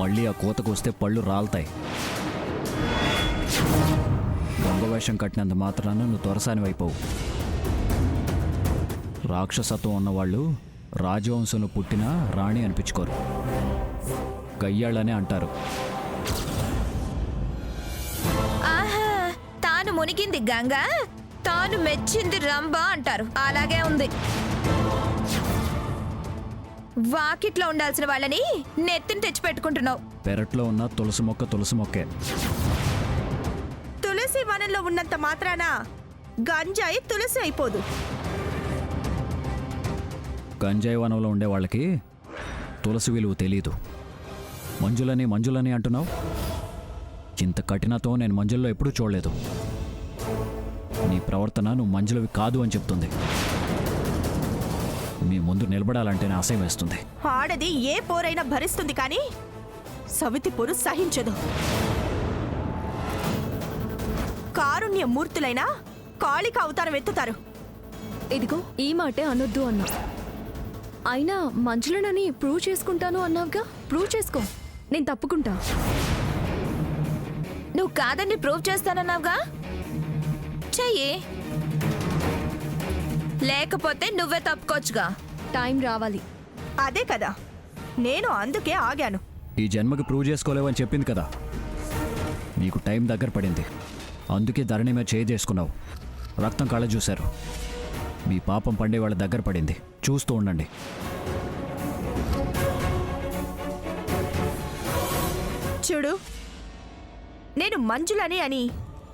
మళ్ళీ ఆ కోతకు వస్తే పళ్ళు రాలుతాయి. దొంగ వేషం కట్టినంత మాత్రాన నువ్వు దొరసానివైపోవు. రాక్షసత్వం ఉన్నవాళ్ళు రాజవంశంలో పుట్టిన రాణి అనిపించుకోరు, గయ్యాళ్ళనే అంటారు. ఆహా, తాను మునిగింది గంగ, తాను మెచ్చింది రంభ అంటారు. అలాగే ఉంది. వాకిట్లో ఉండాల్సిన వాళ్ళని నెత్తిని తెచ్చి పెట్టుకుంటున్నావు. పెరట్లో ఉన్న తులసి మొక్క తులసి మొక్కే. తులసి వనంలో ఉన్నంత మాత్రాన గంజాయి తులసి అయిపోదు. గంజాయి వనంలో ఉండే వాళ్ళకి తులసి విలువ తెలీదు. మంజులని మంజులని అంటున్నావు. ఇంత కఠినతో నేను మంజుల్లో ఎప్పుడూ చూడలేదు. నీ ప్రవర్తన నువ్వు మంజులవి కాదు అని చెప్తుంది. మీ ముందు నిలబడాలంటేనే అసహ్యం వేస్తుంది. ఆడది ఏ పోరైనా భరిస్తుంది, కానీ సవితి పోరు సహించదు. కారుణ్య మూర్తులైనా కాళిక అవతారం ఎత్తుతారు. ఇదిగో ఈ మాటే అనొద్దు అన్నా. అయినా మంజులనని ప్రూవ్ చేసుకుంటాను అన్నావుగా, ప్రూవ్ చేసుకో, నేను తప్పుకుంటా. నువ్వు కాదని ప్రూవ్ చేస్తానన్నావుగా, చెయ్యి. లేకపోతే నువ్వే తప్పుకోవచ్చుగా. టైం రావాలి. అదే కదా, నేను అందుకే ఆగాను. ఈ జన్మకి ప్రూవ్ చేసుకోలేవని చెప్పింది కదా. నీకు టైం దగ్గర పడింది, అందుకే ధరణి మీద చేయి చేసుకున్నావు. రక్తం కళ్ళ చూశారు. మీ పాపం పండే వాళ్ళ దగ్గర పడింది. చూస్తూ ఉండండి. చూడు, నేను మంజులని అని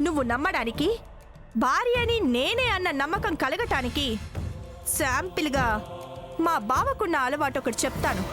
నువ్వు నమ్మడానికి, భార్య అని నేనే అన్న నమ్మకం కలగటానికి శాంపిల్గా మా బావకున్న అలవాటు ఒకటి చెప్తాను.